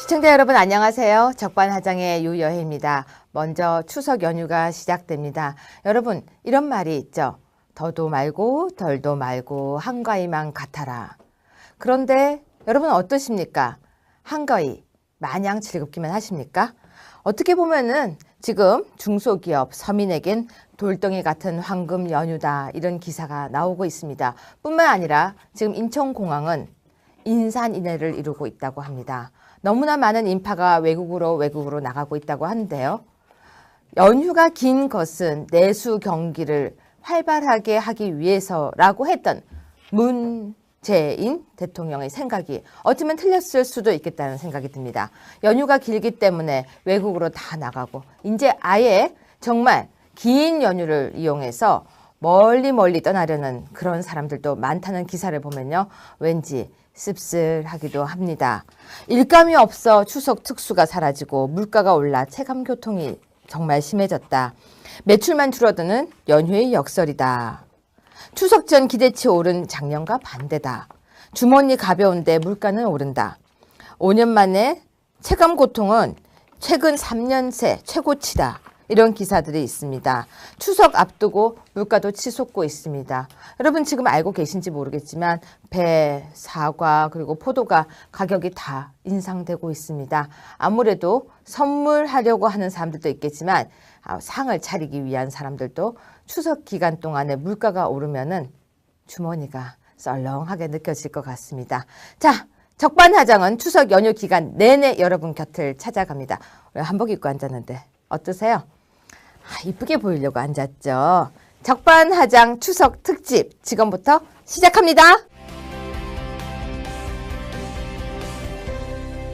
시청자 여러분 안녕하세요. 적반하장의 유여혜입니다. 먼저 추석 연휴가 시작됩니다. 여러분 이런 말이 있죠. 더도 말고 덜도 말고 한가위만 같아라. 그런데 여러분 어떠십니까? 한가위 마냥 즐겁기만 하십니까? 어떻게 보면은 지금 중소기업 서민에겐 돌덩이 같은 황금 연휴다 이런 기사가 나오고 있습니다. 뿐만 아니라 지금 인천공항은 인산인해를 이루고 있다고 합니다. 너무나 많은 인파가 외국으로 나가고 있다고 하는데요. 연휴가 긴 것은 내수 경기를 활발하게 하기 위해서라고 했던 문재인 대통령의 생각이 어쩌면 틀렸을 수도 있겠다는 생각이 듭니다. 연휴가 길기 때문에 외국으로 다 나가고 이제 아예 정말 긴 연휴를 이용해서 멀리 떠나려는 그런 사람들도 많다는 기사를 보면요. 왠지 씁쓸하기도 합니다. 일감이 없어 추석 특수가 사라지고 물가가 올라 체감 교통이 정말 심해졌다. 매출만 줄어드는 연휴의 역설이다. 추석 전 기대치 오른 작년과 반대다. 주머니 가벼운데 물가는 오른다. 5년 만에 체감 고통은 최근 3년 새 최고치다. 이런 기사들이 있습니다. 추석 앞두고 물가도 치솟고 있습니다. 여러분 지금 알고 계신지 모르겠지만 배, 사과 그리고 포도가 가격이 다 인상되고 있습니다. 아무래도 선물하려고 하는 사람들도 있겠지만 상을 차리기 위한 사람들도 추석 기간 동안에 물가가 오르면은 주머니가 썰렁하게 느껴질 것 같습니다. 자, 적반하장은 추석 연휴 기간 내내 여러분 곁을 찾아갑니다. 한복 입고 앉았는데 어떠세요? 이쁘게 보이려고 앉았죠. 적반하장 추석 특집 지금부터 시작합니다.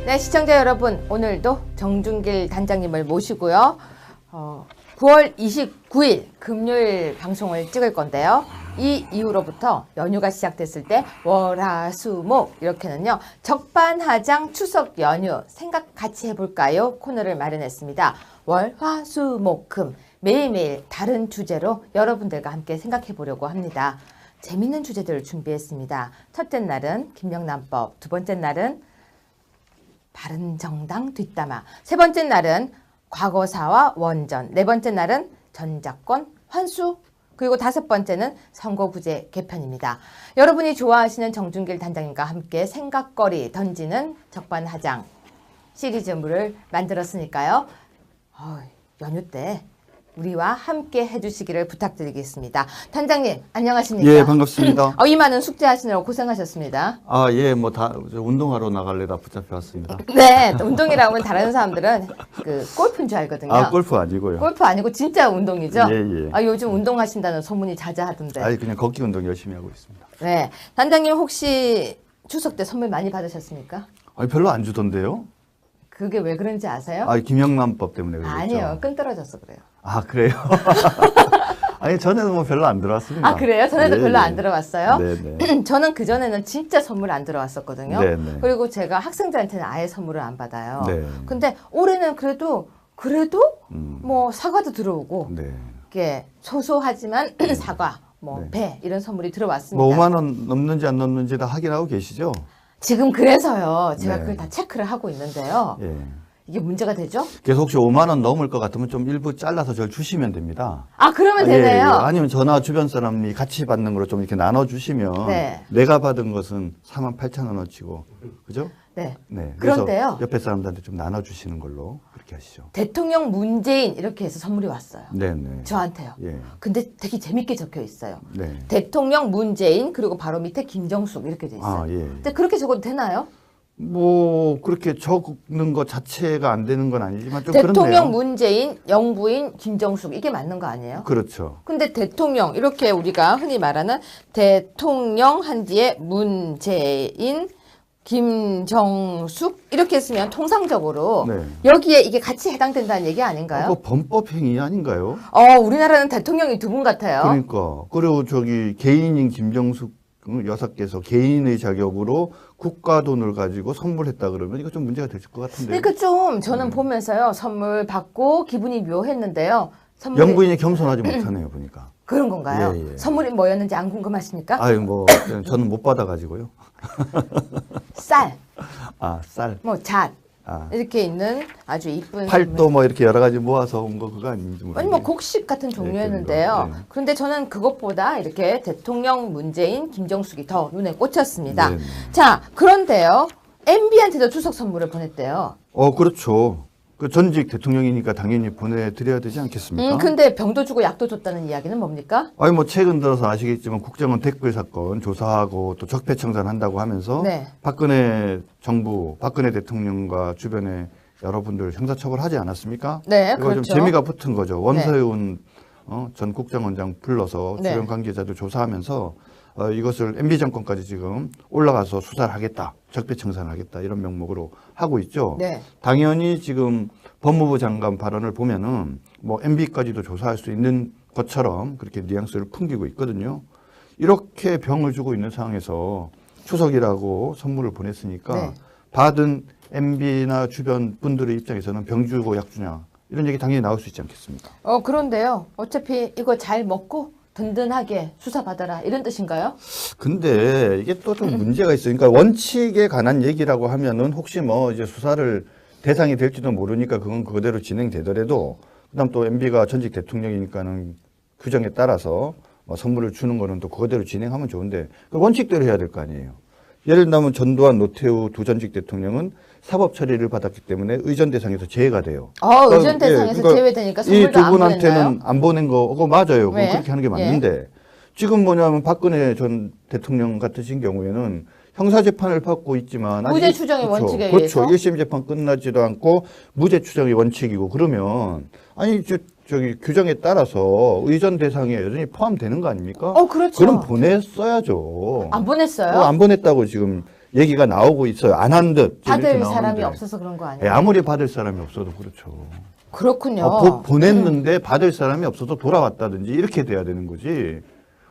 네, 시청자 여러분 오늘도 정준길 단장님을 모시고요. 9월 29일 금요일 방송을 찍을 건데요. 이 이후로부터 연휴가 시작됐을 때 월화수목 이렇게는요. 적반하장 추석 연휴 생각 같이 해볼까요? 코너를 마련했습니다. 월화수목금 매일매일 다른 주제로 여러분들과 함께 생각해 보려고 합니다. 재미있는 주제들을 준비했습니다. 첫째 날은 김영란법, 두 번째 날은 바른정당 뒷담화, 세 번째 날은 과거사와 원전, 네 번째 날은 전작권 환수, 그리고 다섯 번째는 선거구제 개편입니다. 여러분이 좋아하시는 정준길 단장님과 함께 생각거리 던지는 적반하장 시리즈물을 만들었으니까요. 연휴 때 우리와 함께 해주시기를 부탁드리겠습니다. 단장님 안녕하십니까? 예, 반갑습니다. 이 많은 숙제하시느라고 고생하셨습니다. 예, 뭐 다 운동하러 나갈래다 붙잡혀 왔습니다. 네, 운동이라고 하면 다른 사람들은 그 골프인 줄 알거든요. 골프 아니고요. 골프 아니고 진짜 운동이죠? 예. 요즘 운동하신다는 소문이 자자하던데. 그냥 걷기 운동 열심히 하고 있습니다. 네, 단장님 혹시 추석 때 선물 많이 받으셨습니까? 별로 안 주던데요? 그게 왜 그런지 아세요? 김영란법 때문에 그랬죠. 아니요, 끈 떨어져서 그래요. 그래요? 전에는 뭐 별로 안 들어왔습니다. 그래요? 전에도 별로 안 들어왔어요? 네네. 저는 그전에는 진짜 선물 안 들어왔었거든요. 네네. 그리고 제가 학생들한테는 아예 선물을 안 받아요. 네. 근데 올해는 그래도 뭐 사과도 들어오고 네. 이게 소소하지만 사과, 네. 배 이런 선물이 들어왔습니다. 뭐 5만 원 넘는지 안 넘는지 다 확인하고 계시죠? 지금 그래서요. 제가 네. 그걸 다 체크를 하고 있는데요. 예. 이게 문제가 되죠? 그래서 혹시 5만 원 넘을 것 같으면 좀 일부 잘라서 저를 주시면 됩니다. 그러면 되네요. 예. 아니면 전화 주변 사람이 같이 받는 거로 좀 이렇게 나눠주시면 네. 내가 받은 것은 48,000원어치고 그죠? 네. 네. 그래서 그런데요. 옆에 사람들한테 좀 나눠주시는 걸로 그렇게 하시죠. 대통령 문재인 이렇게 해서 선물이 왔어요. 네네. 저한테요. 예. 근데 되게 재밌게 적혀 있어요. 네. 대통령 문재인 그리고 바로 밑에 김정숙 이렇게 돼 있어요. 예. 근데 그렇게 적어도 되나요? 뭐 그렇게 적는 것 자체가 안 되는 건 아니지만 좀 대통령 그렇네요. 문재인, 영부인 김정숙 이게 맞는 거 아니에요? 그렇죠. 근데 대통령 이렇게 우리가 흔히 말하는 대통령 한 뒤에 문재인, 김정숙 이렇게 했으면 통상적으로 네. 여기에 이게 같이 해당된다는 얘기 아닌가요? 그거 범법 행위 아닌가요? 우리나라는 대통령이 두 분 같아요. 그러니까 그리고 개인인 김정숙 여사께서 개인의 자격으로 국가 돈을 가지고 선물했다 그러면 이거 좀 문제가 될 것 같은데요. 그러니까 좀 저는 보면서요 선물 받고 기분이 묘했는데요. 선물이 영부인이 겸손하지 못하네요 보니까. 그런 건가요? 예. 선물이 뭐였는지 안 궁금하십니까? 뭐 저는 못 받아가지고요. 쌀, 쌀. 뭐 잣, 아. 이렇게 있는 아주 이쁜 팔도 뭐 이렇게 여러 가지 모아서 온 거 그거 아닌지 모르겠네요. 아니 뭐 곡식 같은 종류였는데요. 네. 그런데 저는 그것보다 이렇게 대통령 문재인 김정숙이 더 눈에 꽂혔습니다. 네. 자, 그런데요. MB한테도 추석 선물을 보냈대요. 그렇죠. 그 전직 대통령이니까 당연히 보내드려야 되지 않겠습니까? 근데 병도 주고 약도 줬다는 이야기는 뭡니까? 아니 뭐 최근 들어서 아시겠지만 국정원 댓글 사건 조사하고 또 적폐청산한다고 하면서 네. 박근혜 정부, 박근혜 대통령과 주변에 여러분들 형사처벌하지 않았습니까? 네, 이거 그렇죠. 좀 재미가 붙은 거죠. 원서윤 전 국정원장 불러서 네. 주변 관계자들 조사하면서 이것을 MB 정권까지 지금 올라가서 수사를 하겠다, 적폐청산을 하겠다 이런 명목으로 하고 있죠. 네. 당연히 지금 법무부 장관 발언을 보면은 뭐 MB까지도 조사할 수 있는 것처럼 그렇게 뉘앙스를 풍기고 있거든요. 이렇게 병을 주고 있는 상황에서 추석이라고 선물을 보냈으니까 네. 받은 MB나 주변 분들의 입장에서는 병 주고 약 주냐 이런 얘기 당연히 나올 수 있지 않겠습니까? 그런데요. 어차피 이거 잘 먹고 든든하게 수사받아라 이런 뜻인가요? 근데 이게 또 좀 문제가 있어요. 그러니까 원칙에 관한 얘기라고 하면은 혹시 뭐 이제 수사를 대상이 될지도 모르니까 그건 그대로 진행되더라도 그다음 또 MB가 전직 대통령이니까는 규정에 따라서 뭐 선물을 주는 거는 또 그대로 진행하면 좋은데 그 원칙대로 해야 될 거 아니에요. 예를 들면 전두환, 노태우 두 전직 대통령은 사법 처리를 받았기 때문에 의전 대상에서 제외가 돼요. 의전 대상에서 그러니까 제외되니까 이 선물도 두 안 분한테는 보냈나요? 안 보낸 거 그거 맞아요. 그건 왜? 그렇게 하는 게 맞는데 지금 뭐냐면 박근혜 전 대통령 같으신 경우에는 형사 재판을 받고 있지만 무죄 추정의 그렇죠. 원칙에 그렇죠. 의해서 1심 재판 끝나지도 않고 무죄 추정이 원칙이고 그러면 아니 저기 규정에 따라서 의전 대상에 여전히 포함되는 거 아닙니까? 그렇죠. 그럼 보냈어야죠. 안 보냈어요? 안 보냈다고 지금 얘기가 나오고 있어요. 안 한 듯. 받을 이렇게 사람이 나오는데. 없어서 그런 거 예, 아니에요? 아무리 받을 사람이 없어도 그렇죠. 그렇군요. 보냈는데 받을 사람이 없어서 돌아왔다든지 이렇게 돼야 되는 거지.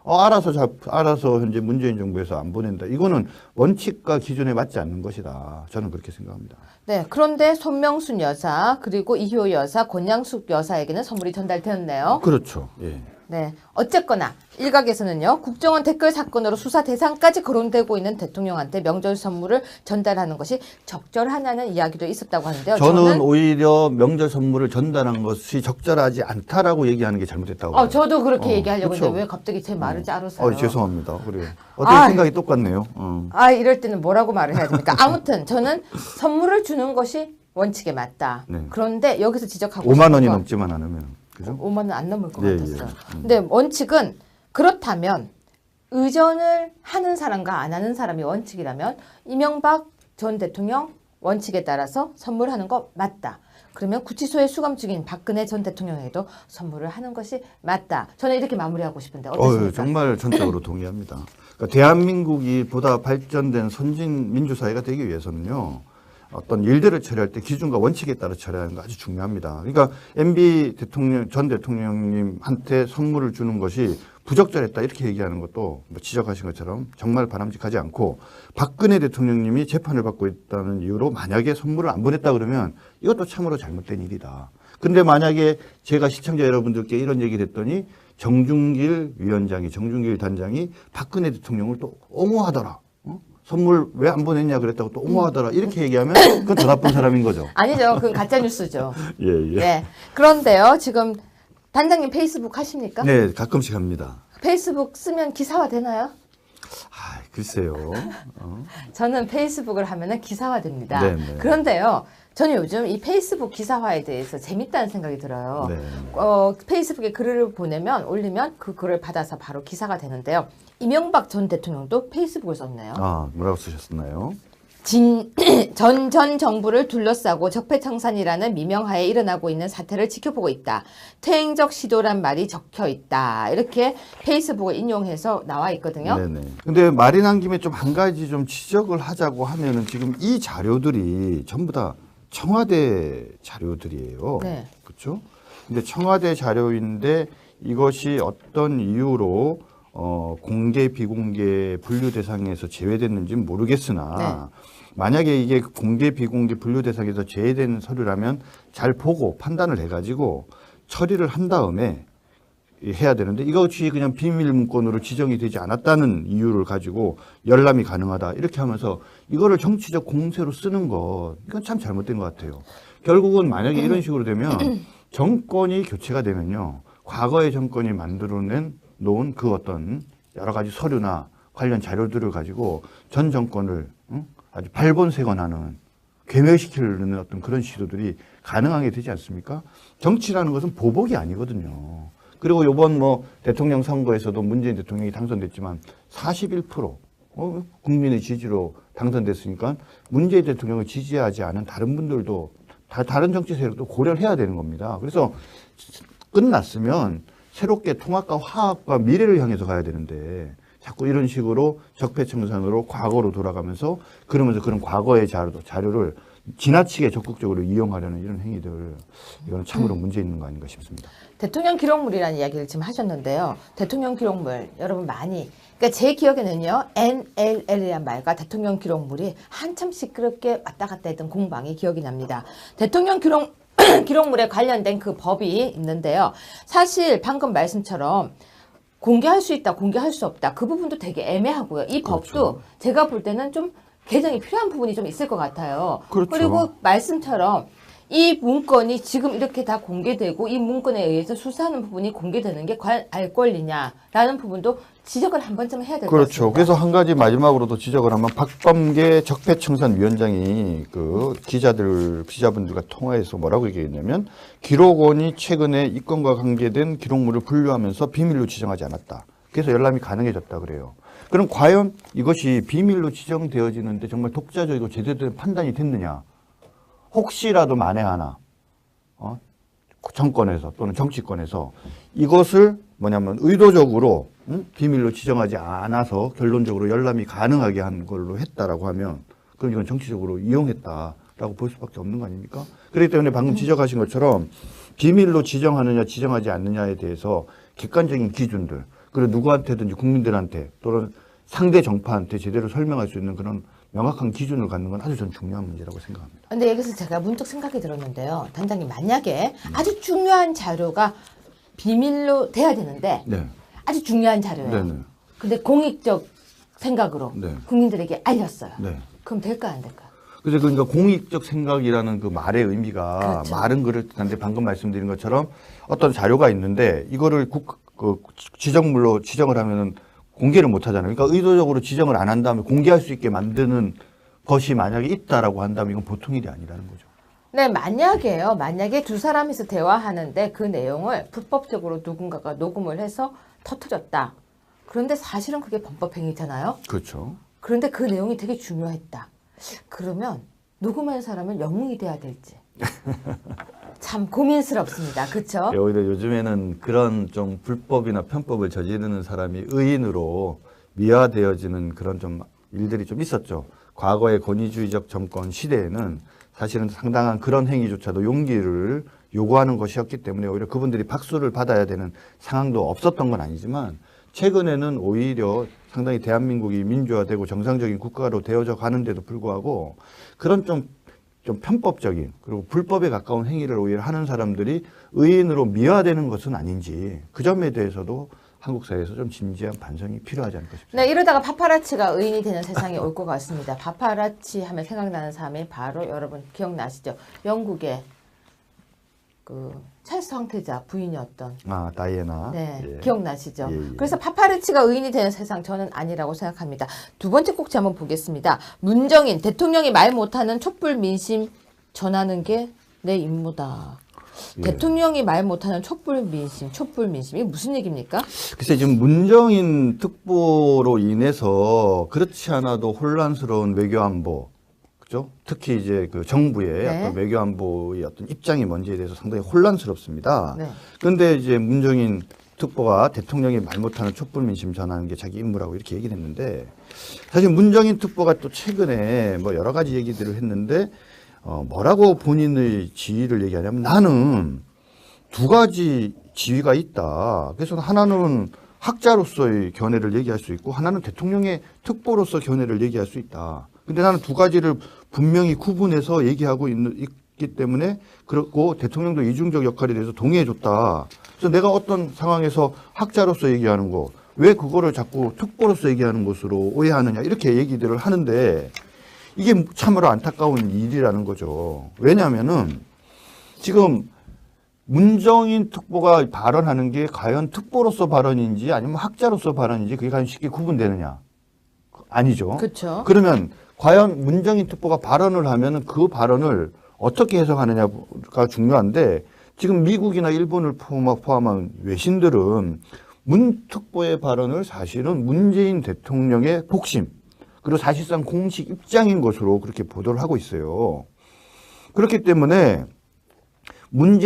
알아서 현재 문재인 정부에서 안 보낸다. 이거는 원칙과 기준에 맞지 않는 것이다. 저는 그렇게 생각합니다. 네, 그런데 손명순 여사 그리고 이효 여사, 권양숙 여사에게는 선물이 전달되었네요. 그렇죠. 예. 네, 어쨌거나 일각에서는요. 국정원 댓글 사건으로 수사 대상까지 거론되고 있는 대통령한테 명절 선물을 전달하는 것이 적절하냐는 이야기도 있었다고 하는데요. 저는 오히려 명절 선물을 전달한 것이 적절하지 않다라고 얘기하는 게 잘못됐다고 봐요. 저도 그렇게 얘기하려고 그렇죠. 했는데 왜 갑자기 제 말을 자르세요? 죄송합니다. 그래요. 어떻게 생각이 똑같네요. 이럴 때는 뭐라고 말을 해야 됩니까? 아무튼 저는 선물을 주는 것이 원칙에 맞다. 네. 그런데 여기서 지적하고 5만 원이 싶은 건 넘지만 않으면. 그죠? 5만 원 안 넘을 것 예, 같았어요. 예. 근데 원칙은 그렇다면 의전을 하는 사람과 안 하는 사람이 원칙이라면 이명박 전 대통령 원칙에 따라서 선물하는 거 맞다. 그러면 구치소에 수감 중인 박근혜 전 대통령에게도 선물을 하는 것이 맞다. 저는 이렇게 마무리하고 싶은데 어떻습니까? 정말 전적으로 동의합니다. 그러니까 대한민국이 보다 발전된 선진 민주사회가 되기 위해서는요. 어떤 일들을 처리할 때 기준과 원칙에 따라 처리하는 거 아주 중요합니다. 그러니까 MB 전 대통령님한테 선물을 주는 것이 부적절했다 이렇게 얘기하는 것도 뭐 지적하신 것처럼 정말 바람직하지 않고 박근혜 대통령님이 재판을 받고 있다는 이유로 만약에 선물을 안 보냈다 그러면 이것도 참으로 잘못된 일이다. 근데 만약에 제가 시청자 여러분들께 이런 얘기를 했더니 정중길 단장이 박근혜 대통령을 또 옹호하더라. 선물 왜 안 보냈냐 그랬다고 또 옹호하더라. 이렇게 얘기하면 그건 더 나쁜 사람인 거죠. 아니죠. 그건 가짜 뉴스죠. 예. 네. 그런데요. 지금 단장님 페이스북 하십니까? 네, 가끔씩 합니다. 페이스북 쓰면 기사화 되나요? 글쎄요. 저는 페이스북을 하면은 기사화됩니다. 네네. 그런데요. 저는 요즘 이 페이스북 기사화에 대해서 재밌다는 생각이 들어요. 네. 페이스북에 글을 올리면 그 글을 받아서 바로 기사가 되는데요. 이명박 전 대통령도 페이스북을 썼네요. 뭐라고 쓰셨나요? 전 정부를 둘러싸고 적폐청산이라는 미명하에 일어나고 있는 사태를 지켜보고 있다. 퇴행적 시도란 말이 적혀 있다. 이렇게 페이스북을 인용해서 나와 있거든요. 네네. 근데 말이 난 김에 좀 한 가지 좀 지적을 하자고 하면은 지금 이 자료들이 전부 다 청와대 자료들이에요. 네. 그렇죠? 근데 청와대 자료인데 이것이 어떤 이유로 공개 비공개 분류 대상에서 제외됐는지는 모르겠으나 네. 만약에 이게 공개 비공개 분류 대상에서 제외된 서류라면 잘 보고 판단을 해가지고 처리를 한 다음에 해야 되는데 이것이 그냥 비밀 문건으로 지정이 되지 않았다는 이유를 가지고 열람이 가능하다 이렇게 하면서 이거를 정치적 공세로 쓰는 것 이건 참 잘못된 것 같아요. 결국은 만약에 이런 식으로 되면 정권이 교체가 되면요. 과거의 정권이 만들어낸 놓은 그 어떤 여러 가지 서류나 관련 자료들을 가지고 전 정권을 아주 발본색원하는 괴멸시키려는 어떤 그런 시도들이 가능하게 되지 않습니까? 정치라는 것은 보복이 아니거든요. 그리고 이번 뭐 대통령 선거에서도 문재인 대통령이 당선됐지만 41% 국민의 지지로 당선됐으니까 문재인 대통령을 지지하지 않은 다른 분들도 다른 정치 세력도 고려를 해야 되는 겁니다. 그래서 끝났으면 새롭게 통합과 화합과 미래를 향해서 가야 되는데 자꾸 이런 식으로 적폐청산으로 과거로 돌아가면서 그러면서 그런 과거의 자료를 지나치게 적극적으로 이용하려는 이런 행위들 이거는 참으로 문제 있는 거 아닌가 싶습니다. 대통령 기록물이라는 이야기를 지금 하셨는데요. 대통령 기록물 여러분 많이 그러니까 제 기억에는요. NLL이란 말과 대통령 기록물이 한참 시끄럽게 왔다 갔다 했던 공방이 기억이 납니다. 대통령 기록물에 관련된 그 법이 있는데요. 사실 방금 말씀처럼 공개할 수 있다, 공개할 수 없다. 그 부분도 되게 애매하고요. 이 법도 그렇죠. 제가 볼 때는 좀 개정이 필요한 부분이 좀 있을 것 같아요. 그렇죠. 그리고 말씀처럼 이 문건이 지금 이렇게 다 공개되고 이 문건에 의해서 수사하는 부분이 공개되는 게 과연 알 권리냐라는 부분도 지적을 한 번쯤 해야 될 것 그렇죠. 같습니다. 그래서 한 가지 마지막으로도 지적을 하면 박범계 적폐청산위원장이 그 기자분들과 통화해서 뭐라고 얘기했냐면 기록원이 최근에 이 건과 관계된 기록물을 분류하면서 비밀로 지정하지 않았다. 그래서 열람이 가능해졌다 그래요. 그럼 과연 이것이 비밀로 지정되어지는데 정말 독자적이고 제대로 된 판단이 됐느냐? 혹시라도 만에 하나 정권에서 또는 정치권에서 이것을 뭐냐면 의도적으로 비밀로 지정하지 않아서 결론적으로 열람이 가능하게 한 걸로 했다라고 하면 그럼 이건 정치적으로 이용했다라고 볼 수밖에 없는 거 아닙니까? 그렇기 때문에 방금 지적하신 것처럼 비밀로 지정하느냐 지정하지 않느냐에 대해서 객관적인 기준들 그리고 누구한테든지 국민들한테 또는 상대 정파한테 제대로 설명할 수 있는 그런 명확한 기준을 갖는 건 아주 전 중요한 문제라고 생각합니다. 근데 여기서 제가 문득 생각이 들었는데요. 단장님 만약에 아주 중요한 자료가 비밀로 돼야 되는데 네. 아주 중요한 자료예요. 네네. 근데 공익적 생각으로 네. 국민들에게 알렸어요. 네. 그럼 될까 안 될까? 그래서 그러니까 공익적 생각이라는 그 말의 의미가 그렇죠. 말은 그럴듯한데 방금 말씀드린 것처럼 어떤 자료가 있는데 이거를 지정물로 지정을 하면은 공개를 못 하잖아요. 그러니까 의도적으로 지정을 안 한 다음에 공개할 수 있게 만드는 것이 만약에 있다라고 한다면 이건 보통 일이 아니라는 거죠. 네, 만약에 두 사람이서 대화하는데 그 내용을 불법적으로 누군가가 녹음을 해서 터뜨렸다. 그런데 사실은 그게 범법행위잖아요. 그렇죠. 그런데 그 내용이 되게 중요했다. 그러면 녹음한 사람은 영웅이 돼야 될지. 참 고민스럽습니다. 그렇죠? 오히려 요즘에는 그런 좀 불법이나 편법을 저지르는 사람이 의인으로 미화되어지는 그런 좀 일들이 좀 있었죠. 과거의 권위주의적 정권 시대에는 사실은 상당한 그런 행위조차도 용기를 요구하는 것이었기 때문에 오히려 그분들이 박수를 받아야 되는 상황도 없었던 건 아니지만 최근에는 오히려 상당히 대한민국이 민주화되고 정상적인 국가로 되어져 가는데도 불구하고 그런 좀 편법적인 그리고 불법에 가까운 행위를 오히려 하는 사람들이 의인으로 미화되는 것은 아닌지 그 점에 대해서도 한국 사회에서 좀 진지한 반성이 필요하지 않을까 싶습니다. 네, 이러다가 파파라치가 의인이 되는 세상이 올 것 같습니다. 파파라치 하면 생각나는 사람이 바로 여러분 기억나시죠? 영국의 그 찰스 황태자 부인이었던 다이애나. 네, 예. 기억나시죠? 예. 그래서 파파라치가 의인이 되는 세상 저는 아니라고 생각합니다. 두 번째 꼭지 한번 보겠습니다. 문정인 대통령이 말 못하는 촛불 민심 전하는 게 내 임무다. 예. 대통령이 말 못하는 촛불 민심 이게 무슨 얘기입니까? 글쎄 지금 문정인 특보로 인해서 그렇지 않아도 혼란스러운 외교안보, 그죠? 특히 이제 그 정부의 네. 어떤 외교안보의 어떤 입장이 뭔지에 대해서 상당히 혼란스럽습니다. 네. 그런데 이제 문정인 특보가 대통령이 말 못하는 촛불 민심 전하는 게 자기 임무라고 이렇게 얘기를 했는데 사실 문정인 특보가 또 최근에 뭐 여러 가지 얘기들을 했는데 뭐라고 본인의 지위를 얘기하냐면 나는 두 가지 지위가 있다. 그래서 하나는 학자로서의 견해를 얘기할 수 있고 하나는 대통령의 특보로서 견해를 얘기할 수 있다. 근데 나는 두 가지를 분명히 구분해서 얘기하고 했기 때문에 그렇고 대통령도 이중적 역할에 대해서 동의해줬다. 그래서 내가 어떤 상황에서 학자로서 얘기하는 거 왜 그거를 자꾸 특보로서 얘기하는 것으로 오해하느냐 이렇게 얘기들을 하는데 이게 참으로 안타까운 일이라는 거죠. 왜냐하면은 지금 문정인 특보가 발언하는 게 과연 특보로서 발언인지 아니면 학자로서 발언인지 그게 과연 쉽게 구분되느냐? 아니죠. 그렇죠. 그러면 과연 문정인 특보가 발언을 하면은 그 발언을 어떻게 해석하느냐가 중요한데 지금 미국이나 일본을 포함한 외신들은 문 특보의 발언을 사실은 문재인 대통령의 복심 그리고 사실상 공식 입장인 것으로 그렇게 보도를 하고 있어요. 그렇기 때문에 문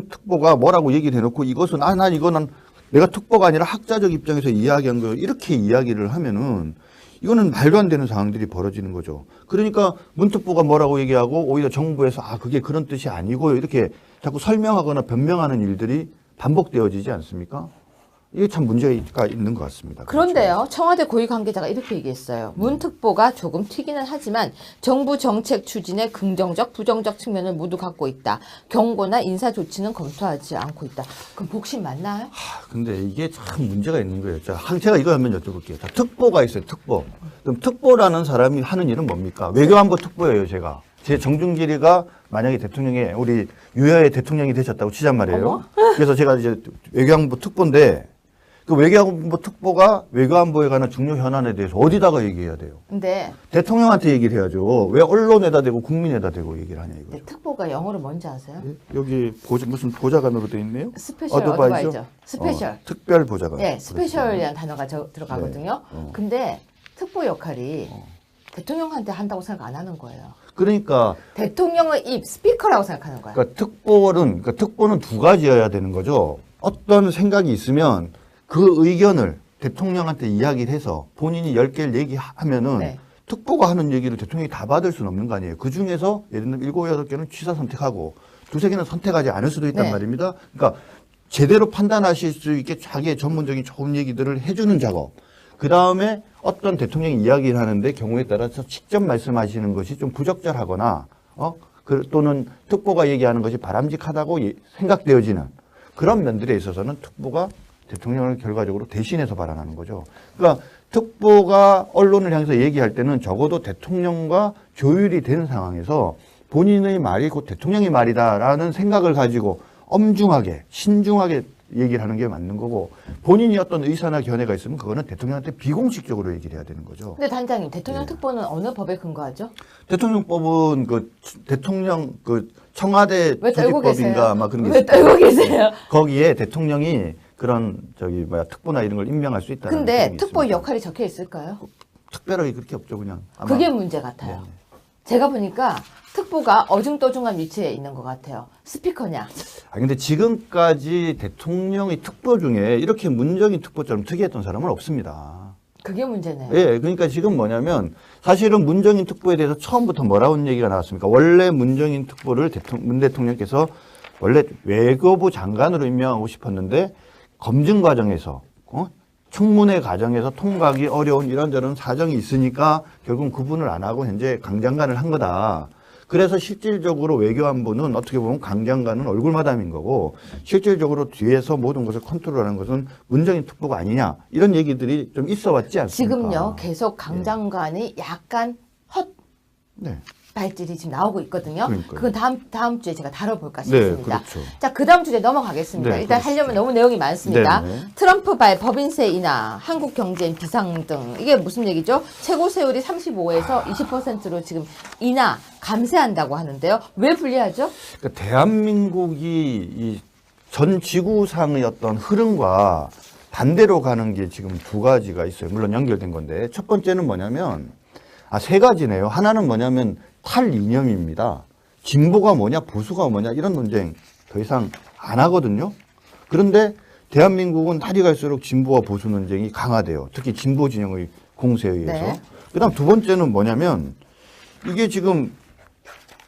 특보가 뭐라고 얘기를 해놓고 이것은 난 이거는 내가 특보가 아니라 학자적 입장에서 이야기한 거예요. 이렇게 이야기를 하면은 이거는 말도 안 되는 상황들이 벌어지는 거죠. 그러니까 문 특보가 뭐라고 얘기하고 오히려 정부에서 그게 그런 뜻이 아니고요. 이렇게 자꾸 설명하거나 변명하는 일들이 반복되어지지 않습니까? 이게 참 문제가 있는 것 같습니다. 그런데요, 청와대 고위 관계자가 이렇게 얘기했어요. 문 특보가 조금 튀기는 하지만 정부 정책 추진에 긍정적, 부정적 측면을 모두 갖고 있다. 경고나 인사 조치는 검토하지 않고 있다. 그럼 복심 맞나요? 근데 이게 참 문제가 있는 거예요. 제가 이거 한번 여쭤볼게요. 특보가 있어요, 특보. 그럼 특보라는 사람이 하는 일은 뭡니까? 외교안보 특보예요, 제가. 제 정준길이가 만약에 우리 유여의 대통령이 되셨다고 치잔 말이에요. 그래서 제가 이제 외교안보 특보인데 그 외교안보 특보가 외교안보에 관한 중요 현안에 대해서 어디다가 얘기해야 돼요? 근데 대통령한테 얘기를 해야죠. 왜 언론에다 대고 국민에다 대고 얘기를 하냐 이거죠. 특보가 영어로 뭔지 아세요? 여기 무슨 보좌관으로 돼 있네요? 스페셜 어드바이저. 스페셜. 특별 보좌관. 네, 스페셜이라는 단어가 들어가거든요. 네. 근데 특보 역할이 대통령한테 한다고 생각 안 하는 거예요. 그러니까 대통령의 입, 스피커라고 생각하는 거예요. 그러니까 특보는 두 가지여야 되는 거죠. 어떤 생각이 있으면 그 의견을 대통령한테 이야기를 해서 본인이 10개를 얘기하면은 네. 특보가 하는 얘기를 대통령이 다 받을 수는 없는 거 아니에요. 그 중에서 예를 들면 7, 8개는 취사 선택하고 2-3개는 선택하지 않을 수도 있단 네. 말입니다. 그러니까 제대로 판단하실 수 있게 자기의 전문적인 좋은 얘기들을 해주는 작업. 그 다음에 어떤 대통령이 이야기를 하는데 경우에 따라서 직접 말씀하시는 것이 좀 부적절하거나 또는 특보가 얘기하는 것이 바람직하다고 생각되어지는 그런 면들에 있어서는 특보가 대통령을 결과적으로 대신해서 발언하는 거죠. 그러니까 특보가 언론을 향해서 얘기할 때는 적어도 대통령과 조율이 된 상황에서 본인의 말이 곧 대통령의 말이다라는 생각을 가지고 엄중하게 신중하게 얘기를 하는 게 맞는 거고 본인이 어떤 의사나 견해가 있으면 그거는 대통령한테 비공식적으로 얘기를 해야 되는 거죠. 근데 단장님, 대통령 특보는 어느 법에 근거하죠? 대통령법은 대통령 청와대 왜 떨고 계세요? 조직법인가 아마 그런 게 왜 떨고 계세요? 거기에 대통령이 그런 특보나 이런 걸 임명할 수 있다. 근데 특보의 역할이 적혀 있을까요? 특별하게 그렇게 없죠, 그냥. 아마. 그게 문제 같아요. 네. 제가 보니까 특보가 어중떠중한 위치에 있는 것 같아요. 스피커냐? 근데 지금까지 대통령의 특보 중에 이렇게 문정인 특보처럼 특이했던 사람은 없습니다. 그게 문제네요. 예, 그러니까 지금 뭐냐면 사실은 문정인 특보에 대해서 처음부터 뭐라고 얘기가 나왔습니까? 원래 문정인 특보를 문 대통령께서 원래 외교부 장관으로 임명하고 싶었는데 검증 과정에서 청문회 과정에서 통과하기 어려운 이런저런 사정이 있으니까 결국 그분을 안 하고 현재 강 장관을 한 거다. 그래서 실질적으로 외교안보는 어떻게 보면 강 장관은 얼굴마담인 거고 실질적으로 뒤에서 모든 것을 컨트롤하는 것은 문정인 특보가 아니냐 이런 얘기들이 좀 있어 왔지 않습니까? 지금요, 계속 강 장관이 약간 헛 네. 발질이 지금 나오고 있거든요. 그러니까요. 그건 다음 주에 제가 다뤄볼까 싶습니다. 네, 그렇죠. 자, 그 다음 주제 넘어가겠습니다. 네, 일단 그렇죠. 하려면 너무 내용이 많습니다. 네, 네. 트럼프 발 법인세 인하, 한국 경제인 비상등. 이게 무슨 얘기죠? 최고 세율이 35에서 20%로 지금 인하, 감세한다고 하는데요. 왜 불리하죠? 그러니까 대한민국이 이 전 지구상의 어떤 흐름과 반대로 가는 게 지금 두 가지가 있어요. 물론 연결된 건데 첫 번째는 뭐냐면 세 가지네요. 하나는 뭐냐면 탈이념입니다. 진보가 뭐냐 보수가 뭐냐 이런 논쟁 더 이상 안 하거든요. 그런데 대한민국은 날이 갈수록 진보와 보수 논쟁이 강화돼요. 특히 진보 진영의 공세에 의해서. 네. 그다음 두 번째는 뭐냐면 이게 지금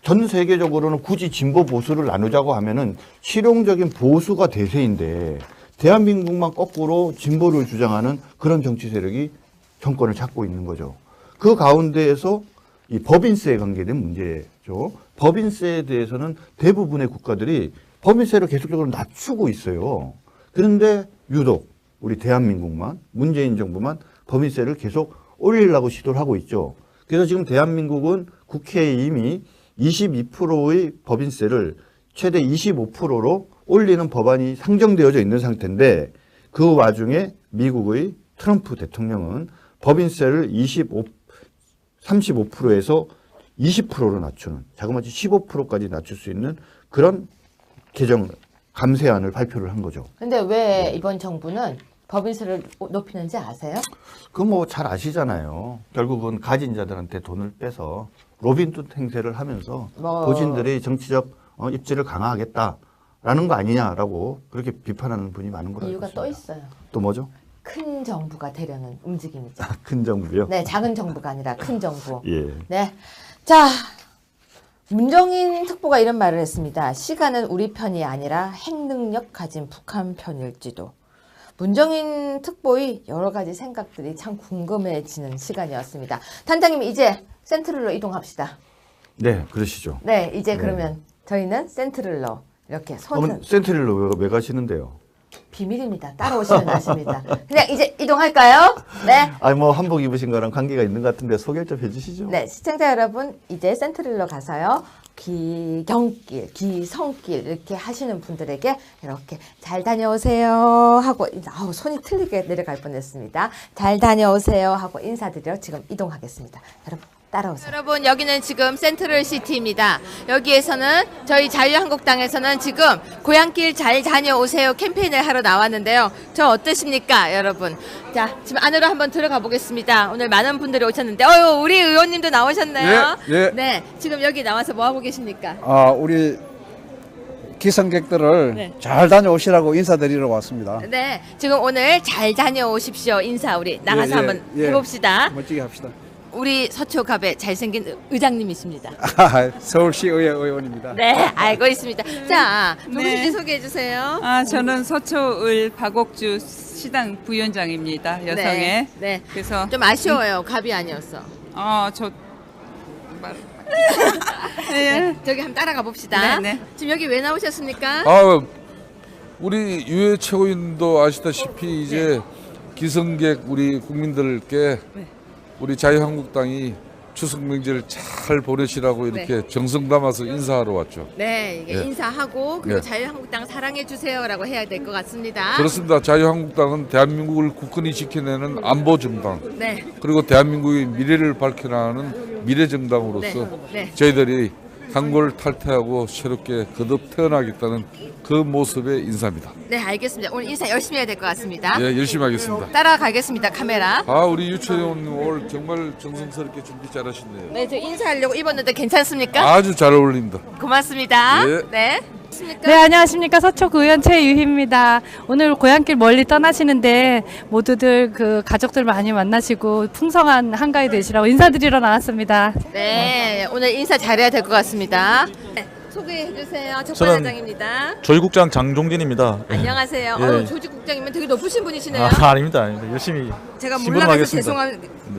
전 세계적으로는 굳이 진보 보수를 나누자고 하면은 실용적인 보수가 대세인데 대한민국만 거꾸로 진보를 주장하는 그런 정치 세력이 정권을 잡고 있는 거죠. 그 가운데에서 이 법인세에 관계된 문제죠. 법인세에 대해서는 대부분의 국가들이 법인세를 계속적으로 낮추고 있어요. 그런데 유독 우리 대한민국만, 문재인 정부만 법인세를 계속 올리려고 시도를 하고 있죠. 그래서 지금 대한민국은 국회에 이미 22%의 법인세를 최대 25%로 올리는 법안이 상정되어져 있는 상태인데, 그 와중에 미국의 트럼프 대통령은 법인세를 35%에서 20%로 낮추는, 자그마치 15%까지 낮출 수 있는 그런 개정 감세안을 발표를 한 거죠. 근데 왜 이번 정부는 법인세를 높이는지 아세요? 그거 뭐 잘 아시잖아요. 결국은 가진 자들한테 돈을 빼서 로빈훗 행세를 하면서 도진들의 정치적 입지를 강화하겠다라는 거 아니냐라고 그렇게 비판하는 분이 많은 걸로 알고 이유가 있습니다. 또 있어요. 또 뭐죠? 큰 정부가 되려는 움직임이죠. 큰 정부요? 네, 작은 정부가 아니라 큰 정부. 예. 네. 자, 문정인 특보가 이런 말을 했습니다. 시간은 우리 편이 아니라 핵능력 가진 북한 편일지도. 문정인 특보의 여러 가지 생각들이 참 궁금해지는 시간이었습니다. 단장님, 이제 센트럴로 이동합시다. 네, 그러시죠. 네, 이제 그러면 저희는 센트럴로 이렇게 손은 센트럴로 왜 가시는데요? 비밀입니다. 따라오시면 아십니다. 그냥 이제 이동할까요? 네. 아니 뭐 한복 입으신 거랑 관계가 있는 것 같은데 소개를 좀 해주시죠. 네, 시청자 여러분, 이제 센트럴로 가서요. 귀경길, 귀성길 이렇게 하시는 분들에게 이렇게 잘 다녀오세요 하고 손이 틀리게 내려갈 뻔했습니다. 잘 다녀오세요 하고 인사드려 지금 이동하겠습니다. 여러분 따라오세요. 여러분 여기는 지금 센트럴 시티입니다. 여기에서는 저희 자유한국당에서는 지금 고향길 잘 다녀오세요 캠페인을 하러 나왔는데요. 저 어떠십니까, 여러분? 자, 지금 안으로 한번 들어가 보겠습니다. 오늘 많은 분들이 오셨는데, 우리 의원님도 나오셨네요. 예, 예. 네, 지금 여기 나와서 뭐 하고 계십니까? 우리 기성객들을 네. 잘 다녀오시라고 인사드리러 왔습니다. 네, 지금 오늘 잘 다녀오십시오 인사 우리 나가서 예, 예, 한번 예. 해봅시다. 멋지게 합시다. 우리 서초갑의 잘생긴 의장님이십니다. 서울시 의회 의원입니다. 네, 알고 있습니다. 자, 누구신지 네. 소개해 주세요. 저는 서초을 박옥주 시당 부위원장입니다. 여성의. 네, 네. 그래서 좀 아쉬워요. 갑이 아니었어. 저 네, 저기 한번 따라가 봅시다. 네, 네. 지금 여기 왜 나오셨습니까? 우리 유해 최고위원도 아시다시피 이제 기성객 우리 국민들께 우리 자유한국당이 추석 명절 잘 보내시라고 이렇게 정성 담아서 인사하러 왔죠. 네, 이게 예. 인사하고 그리고 예. 자유한국당 사랑해 주세요라고 해야 될 것 같습니다. 그렇습니다. 자유한국당은 대한민국을 굳건히 지켜내는 안보 정당, 네, 그리고 대한민국의 미래를 밝혀나가는 미래 정당으로서 네. 저희들이 한골 탈퇴하고 새롭게 거듭 태어나겠다는 그 모습의 인사입니다. 네, 알겠습니다. 오늘 인사 열심히 해야 될 것 같습니다. 예, 열심히 하겠습니다. 따라가겠습니다. 카메라. 우리 유채원 오늘 정말 정성스럽게 준비 잘하셨네요. 네, 저 인사하려고 입었는데 괜찮습니까? 아주 잘 어울립니다. 고맙습니다. 예. 네. 네, 안녕하십니까. 서초구의원 최유희입니다. 오늘 고향길 멀리 떠나시는데 모두들 그 가족들 많이 만나시고 풍성한 한가위 되시라고 인사드리러 나왔습니다. 네, 오늘 인사 잘해야 될 것 같습니다. 네, 소개해 주세요. 적반하장입니다. 조직국장 장종진입니다. 안녕하세요. 예. 조직국장이면 되게 높으신 분이시네요. 아닙니다. 열심히 제가 신분하겠습니다.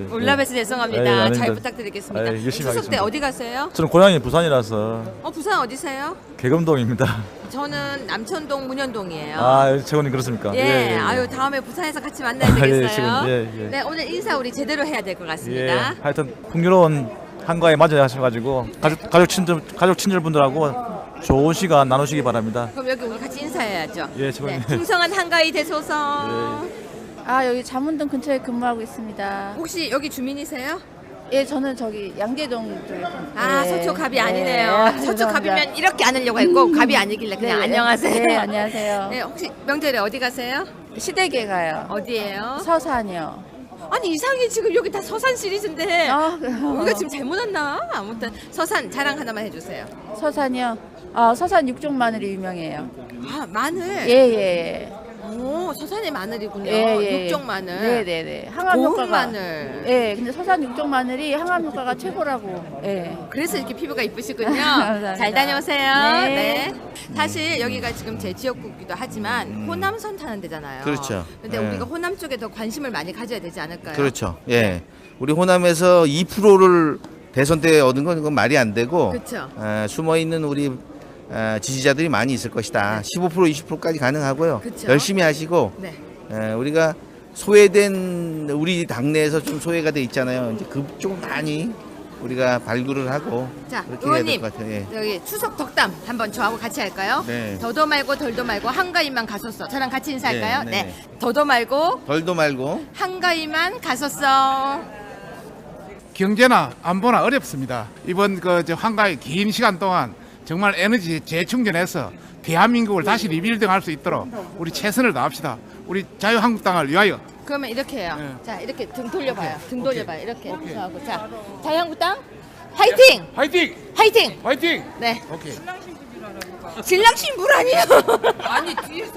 몰라봬서 죄송합니다. 예, 아닙니다. 잘 부탁드리겠습니다. 예, 열심히 추석 때 하겠습니다. 어디 가세요? 저는 고향이 부산이라서 부산 어디세요? 개검동입니다. 저는 남천동 문현동이에요. 최고님 그렇습니까? 예, 다음에 부산에서 같이 만나야 되겠어요. 지금, 예. 네, 오늘 인사 우리 제대로 해야 될 것 예, 같습니다. 하여튼 풍요로운 한가에 맞이하셔가지고 가족 친절분들하고 좋은 시간 나누시기 바랍니다. 그럼 여기 우리 같이 인사해야죠. 예, 최고님. 풍성한 한가위 되소서. 여기 잠원동 근처에 근무하고 있습니다. 혹시 여기 주민이세요? 예, 저는 저기 양재동 쪽에. 서초갑이 아니네요. 서초갑이면 이렇게 안으려고 했고 갑이 아니길래 그냥 안녕하세요. 네, 안녕하세요. 네, 혹시 명절에 어디 가세요? 시댁에 가요. 어디예요? 서산이요. 아니 이상해, 지금 여기 다 서산 시리즈인데 그래요? 우리가 지금 잘못 왔나? 아무튼 서산 자랑 하나만 해주세요. 서산이요. 서산 육종 마늘이 유명해요. 마늘. 예. 오, 서산의 마늘이군요. 예. 육종 마늘. 네네네. 항암 고운 효과가. 마늘. 예, 근데 서산 육종 마늘이 항암 효과가 최고라고. 예. 그래서 이렇게 피부가 이쁘시군요. 감사합니다. 잘 다녀오세요. 네. 네. 사실 여기가 지금 제 지역구기도 하지만 호남선 타는 데잖아요. 그렇죠. 근데 예. 우리가 호남 쪽에 더 관심을 많이 가져야 되지 않을까요? 그렇죠. 예. 우리 호남에서 2%를 대선 때 얻은 건 그건 말이 안 되고 그렇죠. 숨어 있는 우리 지지자들이 많이 있을 것이다. 15% 20%까지 가능하고요. 그쵸. 열심히 하시고 네. 우리가 소외된 우리 당내에서 좀 소외가 돼 있잖아요. 이제 그쪽 많이 우리가 발굴을 하고 자, 그렇게 해야 될 의원님 것 같아요. 예. 여기 추석 덕담 한번 저하고 같이 할까요? 네. 더도 말고 덜도 말고 한가위만 갔었어. 저랑 같이 인사할까요? 네, 네. 네. 더도 말고 덜도 말고 한가위만 갔었어. 경제나 안보나 어렵습니다. 이번 저 한가위 긴 시간 동안 정말 에너지 재충전해서 대한민국을 다시 리빌딩할 수 있도록 우리 최선을 다합시다. 우리 자유한국당을 위하여. 그러면 이렇게 해요. 네. 자, 이렇게 등 돌려봐요. 등 돌려봐요. 이렇게 오케이. 저하고. 자, 자유한국당 화이팅! 화이팅! 화이팅! 화이팅! 네. 오케이. 신랑 신부를 아니에요. 아니 뒤에서.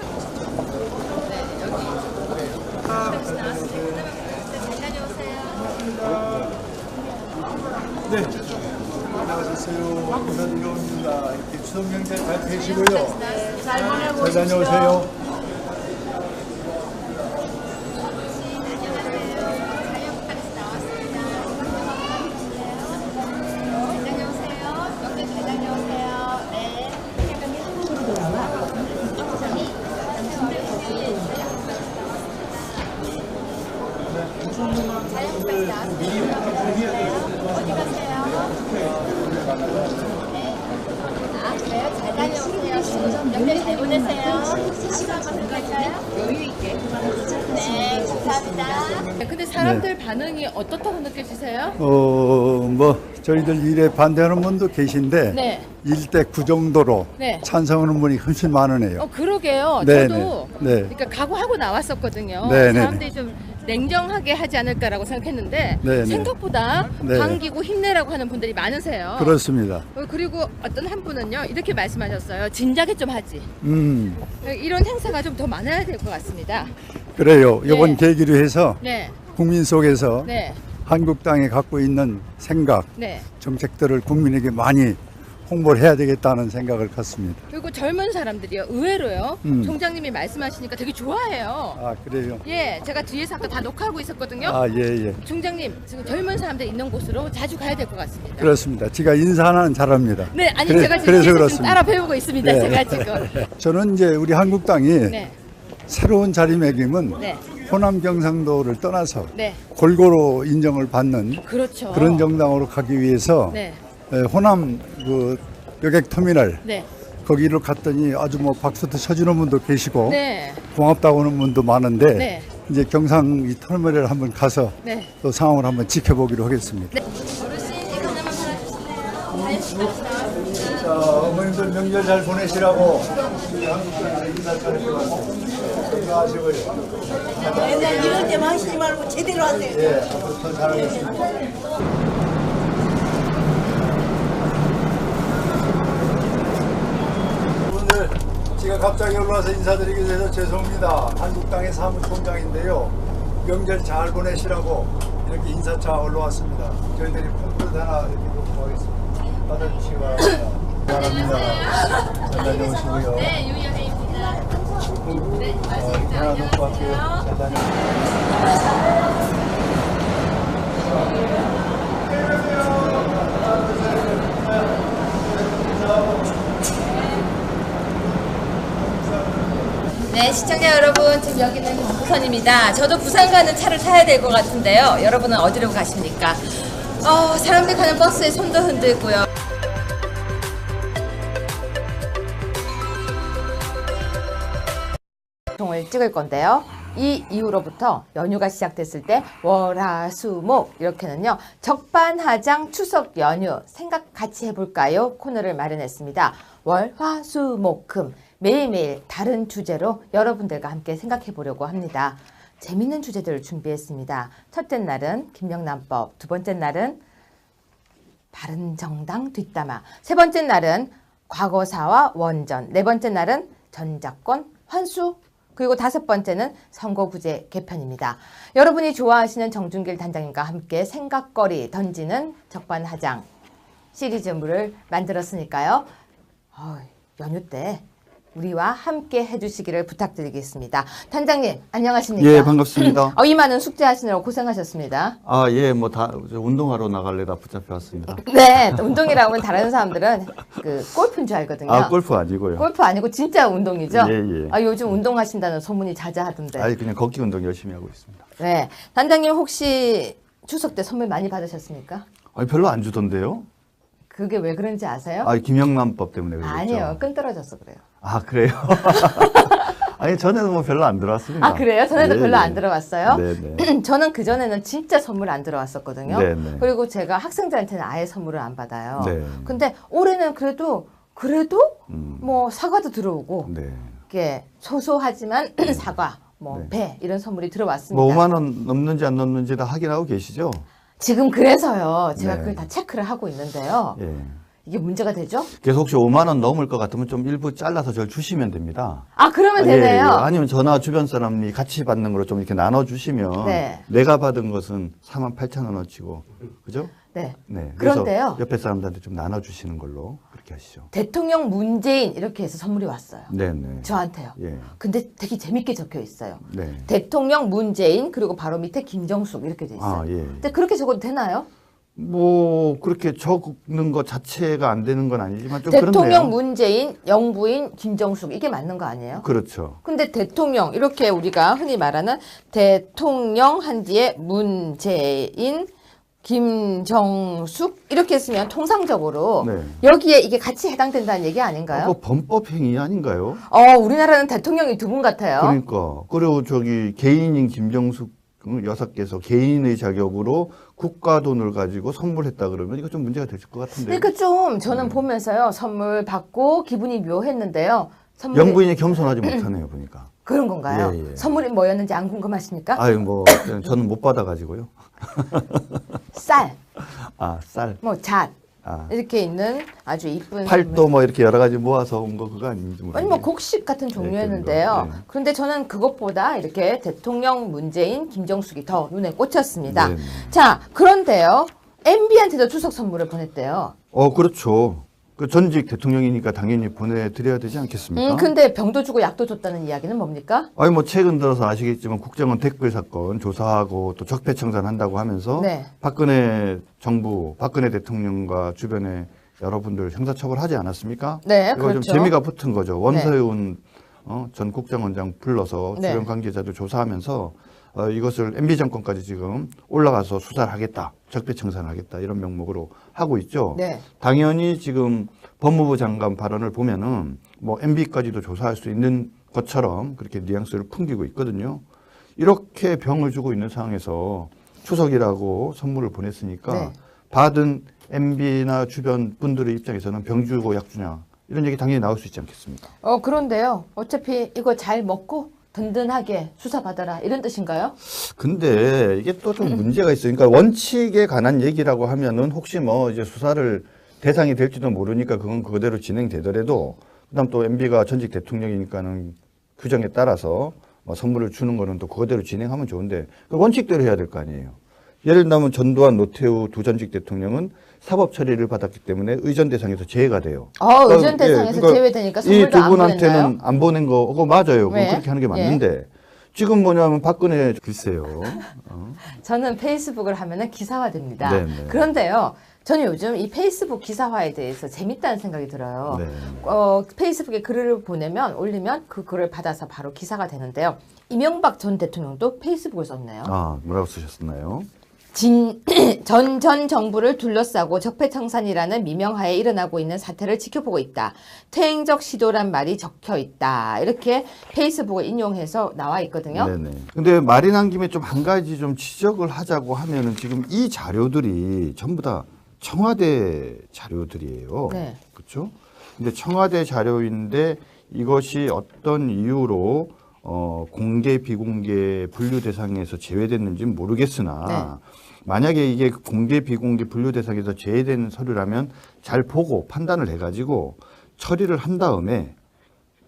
네. 안녕하세요. 부산이로입니다. 이렇게 추석 명절 잘 되시고요. 잘 다녀오세요. 잘 다녀오세요. 연말 잘 보내세요. 시간 한번 갈까요? 여유 있게. 네, 감사합니다. 근데 사람들 반응이 어떻다고 느껴지세요? 저희들 일에 반대하는 분도 계신데 네. 1대9 정도로 네. 찬성하는 분이 훨씬 많으네요. 그러게요. 네, 저도 네. 그러니까 각오하고 나왔었거든요. 네, 네, 사람들이 좀 냉정하게 하지 않을까라고 생각했는데 네, 네. 생각보다 네. 반기고 힘내라고 하는 분들이 많으세요. 그렇습니다. 그리고 어떤 한 분은요 이렇게 말씀하셨어요. 진작에 좀 하지. 이런 행사가 좀 더 많아야 될 것 같습니다. 그래요. 이번 네. 계기로 해서 네, 국민 속에서 네, 한국당이 갖고 있는 생각, 네. 정책들을 국민에게 많이 홍보를 해야 되겠다는 생각을 갖습니다. 그리고 젊은 사람들이요 의외로요. 음. 총장님이 말씀하시니까 되게 좋아해요. 아, 그래요? 예, 제가 뒤에서 아까 다 녹화하고 있었거든요. 아, 예, 예. 총장님 지금 젊은 사람들 있는 곳으로 자주 가야 될 것 같습니다. 그렇습니다. 제가 인사 하나는 잘합니다. 네, 아니 그래- 제가 지금 그래서 뒤에서 그렇습니다. 지금 따라 배우고 있습니다. 네. 제가 지금. 저는 이제 우리 한국당이 네, 새로운 자리매김은 네, 호남 경상도를 떠나서 네. 골고루 인정을 받는 그렇죠. 그런 정당으로 가기 위해서 네, 호남 그 여객터미널 네, 거기를 갔더니 아주 뭐 박수도 쳐주는 분도 계시고 네, 고맙다고 하는 분도 많은데 네. 이제 경상 이 터미널을 한번 가서 네. 또 상황을 한번 지켜보기로 하겠습니다. 어르신 이거 하나만 팔아주세요. 자, 어머님들 명절 잘 보내시라고 우리 한국당 인사 잘해주고 건강하시고요. 맨날 이런 데만 하시지 말고 제대로 하세요. 예, 앞으로 더 잘하겠습니다. 오늘 제가 갑자기 올라와서 인사드리게 돼서 죄송합니다. 한국당의 사무총장인데요. 명절 잘 보내시라고 이렇게 인사차 올라왔습니다. 저희들이 콩쿠르 하나 이렇게 놓고 가겠습니다. 받아주시기 바랍니다. 바랍니다. 잘 다녀오시고요. 네, 유여해입니다. 네, 이렇게 하나 놓고 갈게요. 잘 다녀오세요. 네, 시청자 여러분, 지금 여기는 부산입니다. 저도 부산 가는 차를 타야 될 것 같은데요. 여러분은 어디로 가십니까? 사람들 가는 버스에 손도 흔들고요. 통을 찍을 건데요. 이 이후로부터 연휴가 시작됐을 때 월화수목 이렇게는요 적반하장 추석 연휴 생각 같이 해볼까요 코너를 마련했습니다. 월화수목금 매일매일 다른 주제로 여러분들과 함께 생각해 보려고 합니다. 재밌는 주제들을 준비했습니다. 첫째 날은 김영란법, 두 번째 날은 바른정당 뒷담화, 세 번째 날은 과거사와 원전, 네 번째 날은 전작권 환수, 그리고 다섯 번째는 선거구제 개편입니다. 여러분이 좋아하시는 정준길 단장님과 함께 생각거리 던지는 적반하장 시리즈물을 만들었으니까요. 연휴 때 우리와 함께 해주시기를 부탁드리겠습니다. 단장님 안녕하십니까? 예, 반갑습니다. 이 많은 숙제하시느라고 고생하셨습니다. 아, 예, 뭐 다 운동하러 나갈래다 붙잡혀 왔습니다. 네, 운동이라고 하면 다른 사람들은 그 골프인 줄 알거든요. 아, 골프 아니고요. 골프 아니고 진짜 운동이죠? 예, 예. 요즘 운동하신다는 소문이 자자하던데. 아니, 그냥 걷기 운동 열심히 하고 있습니다. 네, 단장님 혹시 추석 때 선물 많이 받으셨습니까? 아니, 별로 안 주던데요? 그게 왜 그런지 아세요? 아, 김영란법 때문에 그랬죠. 아니에요, 끈 떨어져서 그래요. 아, 그래요? 아니, 전에는 뭐 별로 안 들어왔습니다. 아, 그래요? 전에도 별로 안 들어왔어요? 네네. 저는 그전에는 진짜 선물 안 들어왔었거든요. 네네. 그리고 제가 학생들한테는 아예 선물을 안 받아요. 네. 근데 올해는 그래도 뭐 사과도 들어오고 네. 이게 소소하지만 사과, 뭐 배 이런 선물이 들어왔습니다. 뭐 5만 원 넘는지 안 넘는지 다 확인하고 계시죠? 지금 그래서요. 제가 네. 그걸 다 체크를 하고 있는데요. 예. 이게 문제가 되죠? 그래서 혹시 5만 원 넘을 것 같으면 좀 일부 잘라서 저를 주시면 됩니다. 아, 그러면 예, 되네요. 예. 아니면 전화 주변 사람이 같이 받는 걸로 좀 이렇게 나눠주시면 네. 내가 받은 것은 48,000원어치고 그죠? 네. 네. 그래서 그런데요. 옆에 사람들한테 좀 나눠주시는 걸로 그렇게 하시죠. 대통령 문재인 이렇게 해서 선물이 왔어요. 네네. 저한테요. 예. 근데 되게 재밌게 적혀 있어요. 네. 대통령 문재인 그리고 바로 밑에 김정숙 이렇게 돼 있어요. 아, 예. 근데 그렇게 적어도 되나요? 뭐 그렇게 적는 것 자체가 안 되는 건 아니지만 좀 대통령 그렇네요. 문재인, 영부인, 김정숙 이게 맞는 거 아니에요? 그렇죠. 근데 대통령 이렇게 우리가 흔히 말하는 대통령 한 뒤에 문재인, 김정숙 이렇게 쓰면 통상적으로 네. 여기에 이게 같이 해당된다는 얘기 아닌가요? 그거 범법 행위 아닌가요? 우리나라는 대통령이 두 분 같아요. 그러니까 그리고 저기 개인인 김정숙 여사께서 개인의 자격으로 국가 돈을 가지고 선물했다 그러면 이거 좀 문제가 될 것 같은데. 그러니까 좀 저는 보면서요 선물 받고 기분이 묘했는데요. 선물이 영부인이 겸손하지 못하네요 보니까. 그런 건가요? 예, 예. 선물이 뭐였는지 안 궁금하십니까? 아유 뭐 저는 못 받아가지고요. 쌀, 아 쌀. 뭐 잣 아. 이렇게 있는 아주 이쁜 팔도 뭐 이렇게 여러 가지 모아서 온 거 그거 아닌지 모르겠네요. 아니 뭐 곡식 같은 종류였는데요. 네. 그런데 저는 그것보다 이렇게 대통령 문재인, 김정숙이 더 눈에 꽂혔습니다. 네. 자, 그런데요. MB한테도 추석 선물을 보냈대요. 그렇죠. 그 전직 대통령이니까 당연히 보내드려야 되지 않겠습니까? 근데 병도 주고 약도 줬다는 이야기는 뭡니까? 아니 뭐 최근 들어서 아시겠지만 국정원 댓글 사건 조사하고 또 적폐청산한다고 하면서 네. 박근혜 정부, 박근혜 대통령과 주변에 여러분들 형사처벌하지 않았습니까? 네, 이거 그렇죠. 좀 재미가 붙은 거죠. 원서윤 전 국정원장 불러서 네. 주변 관계자들 조사하면서 이것을 MB 정권까지 지금 올라가서 수사를 하겠다, 적폐청산하겠다 이런 명목으로 하고 있죠. 네. 당연히 지금 법무부 장관 발언을 보면은 뭐 MB까지도 조사할 수 있는 것처럼 그렇게 뉘앙스를 풍기고 있거든요. 이렇게 병을 주고 있는 상황에서 추석이라고 선물을 보냈으니까 네. 받은 MB나 주변 분들의 입장에서는 병 주고 약 주냐 이런 얘기 당연히 나올 수 있지 않겠습니까? 그런데요. 어차피 이거 잘 먹고 든든하게 수사받아라 이런 뜻인가요? 근데 이게 또 좀 문제가 있어요. 그러니까 원칙에 관한 얘기라고 하면은 혹시 뭐 이제 수사를 대상이 될지도 모르니까 그건 그대로 진행되더라도 그다음 또 MB가 전직 대통령이니까는 규정에 따라서 뭐 선물을 주는 거는 또 그대로 진행하면 좋은데 그 원칙대로 해야 될 거 아니에요. 예를 들면 전두환, 노태우 두 전직 대통령은 사법 처리를 받았기 때문에 의전 대상에서 제외가 돼요. 의전 대상에서 그러니까 제외되니까 이 선물도 두 안 분한테는 보냈나요? 안 보낸 거 그거 맞아요. 왜? 그렇게 하는 게 맞는데 지금 뭐냐면 박근혜 글쎄요. 저는 페이스북을 하면은 기사화됩니다. 네네. 그런데요. 저는 요즘 이 페이스북 기사화에 대해서 재밌다는 생각이 들어요. 네. 페이스북에 글을 보내면 올리면 그 글을 받아서 바로 기사가 되는데요. 이명박 전 대통령도 페이스북을 썼네요. 아, 뭐라고 쓰셨나요? 전 정부를 둘러싸고 적폐청산이라는 미명하에 일어나고 있는 사태를 지켜보고 있다. 퇴행적 시도란 말이 적혀 있다. 이렇게 페이스북을 인용해서 나와 있거든요. 네네. 근데 말이 난 김에 좀 한 가지 좀 지적을 하자고 하면은 지금 이 자료들이 전부 다 청와대 자료들이에요. 네. 그렇죠? 근데 청와대 자료인데 이것이 어떤 이유로 공개 비공개 분류 대상에서 제외됐는지는 모르겠으나 네. 만약에 이게 공개 비공개 분류 대상에서 제외된 서류라면 잘 보고 판단을 해가지고 처리를 한 다음에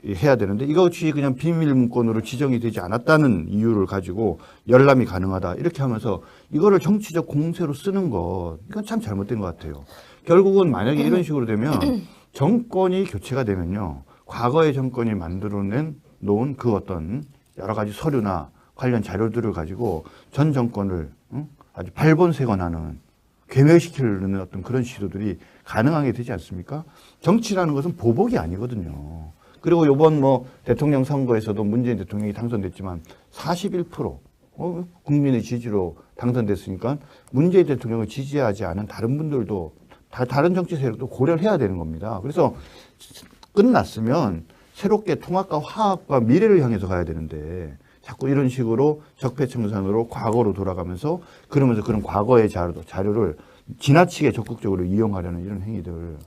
해야 되는데 이것이 그냥 비밀 문건으로 지정이 되지 않았다는 이유를 가지고 열람이 가능하다 이렇게 하면서 이거를 정치적 공세로 쓰는 거 이건 참 잘못된 것 같아요. 결국은 만약에 이런 식으로 되면 정권이 교체가 되면요. 과거의 정권이 만들어낸 놓은 그 어떤 여러 가지 서류나 관련 자료들을 가지고 전 정권을 아주 발본색원하는 괴멸시키려는 어떤 그런 시도들이 가능하게 되지 않습니까? 정치라는 것은 보복이 아니거든요. 그리고 이번 뭐 대통령 선거에서도 문재인 대통령이 당선됐지만 41% 국민의 지지로 당선됐으니까 문재인 대통령을 지지하지 않은 다른 분들도 다른 정치 세력도 고려를 해야 되는 겁니다. 그래서 끝났으면 새롭게 통합과 화합과 미래를 향해서 가야 되는데 자꾸 이런 식으로 적폐청산으로 과거로 돌아가면서 그러면서 그런 과거의 자료를 지나치게 적극적으로 이용하려는 이런 행위들,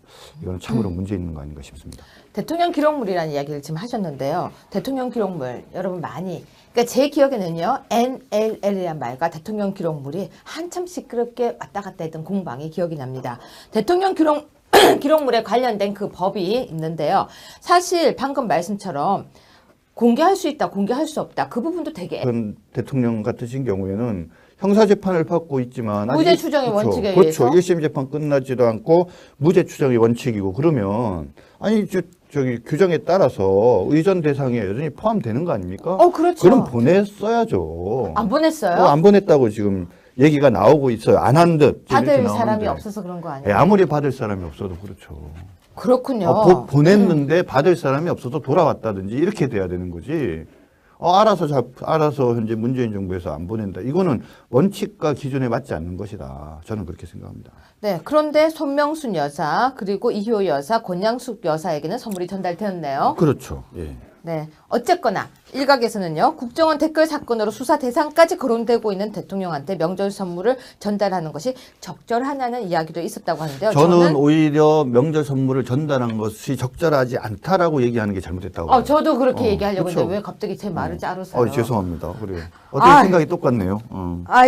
이거는 참으로 문제 있는 거 아닌가 싶습니다. 대통령 기록물이라는 이야기를 지금 하셨는데요. 대통령 기록물 여러분 많이, 그러니까 제 기억에는요, NLL이란 말과 대통령 기록물이 한참 시끄럽게 왔다 갔다 했던 공방이 기억이 납니다. 대통령 기록물에 관련된 그 법이 있는데요. 사실 방금 말씀처럼 공개할 수 있다, 공개할 수 없다, 그 부분도 되게 전 대통령 같으신 경우에는 형사재판을 받고 있지만 무죄 추정의 원칙에 그렇죠. 의해서 1심 재판 끝나지도 않고 무죄 추정의 원칙이고 그러면 아니 저기 규정에 따라서 의전 대상에 여전히 포함되는 거 아닙니까? 그렇죠. 그럼 보냈어야죠. 안 보냈어요? 안 보냈다고 지금 얘기가 나오고 있어요. 안 한 듯. 받을 사람이 없어서 그런 거 아니에요? 아무리 받을 사람이 없어도 그렇죠. 그렇군요. 보냈는데 받을 사람이 없어서 돌아왔다든지 이렇게 돼야 되는 거지. 알아서 현재 문재인 정부에서 안 보낸다. 이거는 원칙과 기준에 맞지 않는 것이다. 저는 그렇게 생각합니다. 네, 그런데 손명순 여사 그리고 이효 여사, 권양숙 여사에게는 선물이 전달되었네요. 그렇죠. 예. 네, 어쨌거나 일각에서는요, 국정원 댓글 사건으로 수사 대상까지 거론되고 있는 대통령한테 명절 선물을 전달하는 것이 적절하냐는 이야기도 있었다고 하는데요. 저는 오히려 명절 선물을 전달한 것이 적절하지 않다라고 얘기하는 게 잘못됐다고. 저도 그렇게 얘기하려고 그렇죠. 했는데 왜 갑자기 제 말을 자르세요? 죄송합니다. 그래요. 어떻게 생각이 똑같네요.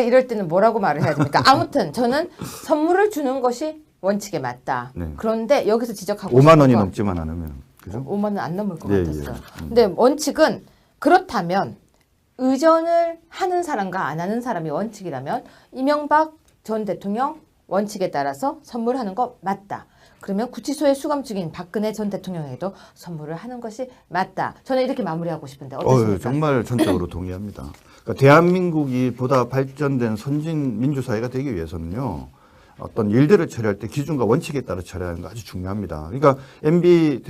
이럴 때는 뭐라고 말을 해야 됩니까? 아무튼 저는 선물을 주는 것이 원칙에 맞다. 네. 그런데 여기서 지적하고 5만 원이 싶은 건 넘지만 않으면. 그죠? 5만 원 안 넘을 것 예, 같았어요. 예. 근데 원칙은 그렇다면 의전을 하는 사람과 안 하는 사람이 원칙이라면 이명박 전 대통령 원칙에 따라서 선물하는 거 맞다. 그러면 구치소에 수감 중인 박근혜 전 대통령에게도 선물을 하는 것이 맞다. 저는 이렇게 마무리하고 싶은데 어떠십니까? 정말 전적으로 동의합니다. 그러니까 대한민국이 보다 발전된 선진 민주사회가 되기 위해서는요. 어떤 일들을 처리할 때 기준과 원칙에 따라 처리하는 거 아주 중요합니다. 그러니까 MB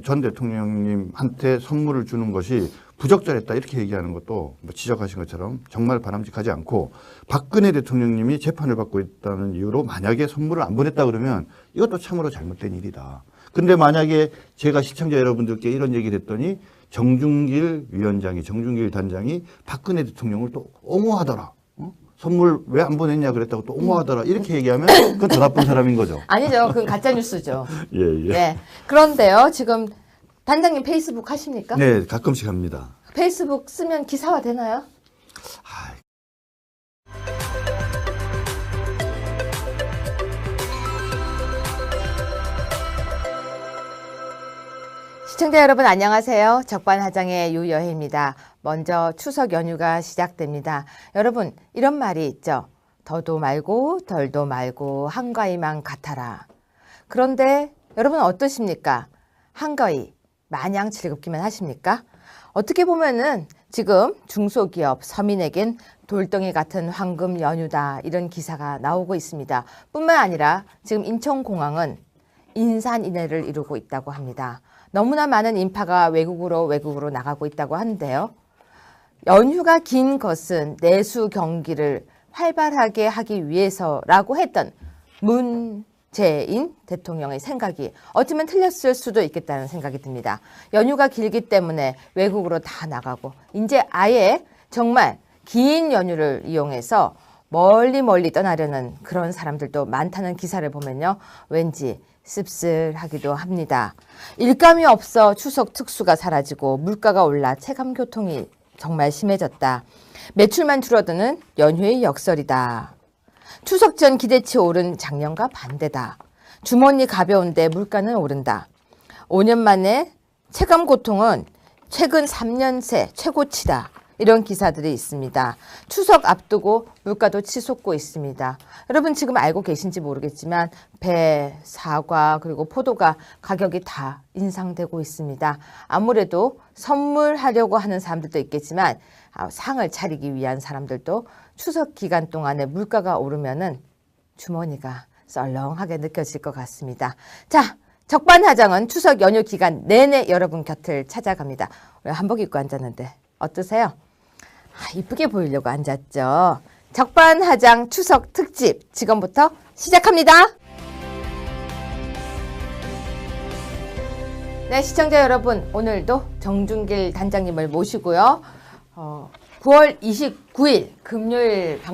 전 대통령님한테 선물을 주는 것이 부적절했다 이렇게 얘기하는 것도 뭐 지적하신 것처럼 정말 바람직하지 않고, 박근혜 대통령님이 재판을 받고 있다는 이유로 만약에 선물을 안 보냈다 그러면 이것도 참으로 잘못된 일이다. 근데 만약에 제가 시청자 여러분들께 이런 얘기를 했더니 정중길 단장이 박근혜 대통령을 또 옹호하더라. 선물 왜 안 보냈냐 그랬다고 또 옹호하더라 이렇게 얘기하면 그건 더 나쁜 사람인 거죠. 아니죠. 그건 가짜 뉴스죠. 예. 네. 그런데요, 지금 단장님 페이스북 하십니까? 네, 가끔씩 합니다. 페이스북 쓰면 기사화 되나요? 시청자 여러분 안녕하세요. 적반하장의 유여혜입니다. 먼저 추석 연휴가 시작됩니다. 여러분 이런 말이 있죠. 더도 말고 덜도 말고 한가위만 같아라. 그런데 여러분 어떠십니까? 한가위 마냥 즐겁기만 하십니까? 어떻게 보면은 지금 중소기업 서민에겐 돌덩이 같은 황금 연휴다 이런 기사가 나오고 있습니다. 뿐만 아니라 지금 인천공항은 인산인해를 이루고 있다고 합니다. 너무나 많은 인파가 외국으로 나가고 있다고 하는데요. 연휴가 긴 것은 내수 경기를 활발하게 하기 위해서라고 했던 문재인 대통령의 생각이 어쩌면 틀렸을 수도 있겠다는 생각이 듭니다. 연휴가 길기 때문에 외국으로 다 나가고 이제 아예 정말 긴 연휴를 이용해서 멀리 떠나려는 그런 사람들도 많다는 기사를 보면요. 왠지 씁쓸하기도 합니다. 일감이 없어 추석 특수가 사라지고 물가가 올라 체감 교통이 정말 심해졌다. 매출만 줄어드는 연휴의 역설이다. 추석 전 기대치 오른 작년과 반대다. 주머니 가벼운데 물가는 오른다. 5년 만에 체감 고통은 최근 3년 새 최고치다. 이런 기사들이 있습니다. 추석 앞두고 물가도 치솟고 있습니다. 여러분 지금 알고 계신지 모르겠지만 배, 사과 그리고 포도가 가격이 다 인상되고 있습니다. 아무래도 선물하려고 하는 사람들도 있겠지만 상을 차리기 위한 사람들도 추석 기간 동안에 물가가 오르면은 주머니가 썰렁하게 느껴질 것 같습니다. 자, 적반하장은 추석 연휴 기간 내내 여러분 곁을 찾아갑니다. 오늘 한복 입고 앉았는데 어떠세요? 이쁘게 보이려고 앉았죠. 적반하장 추석 특집 지금부터 시작합니다. 네, 시청자 여러분, 오늘도 정준길 단장님을 모시고요. 9월 29일 금요일 방송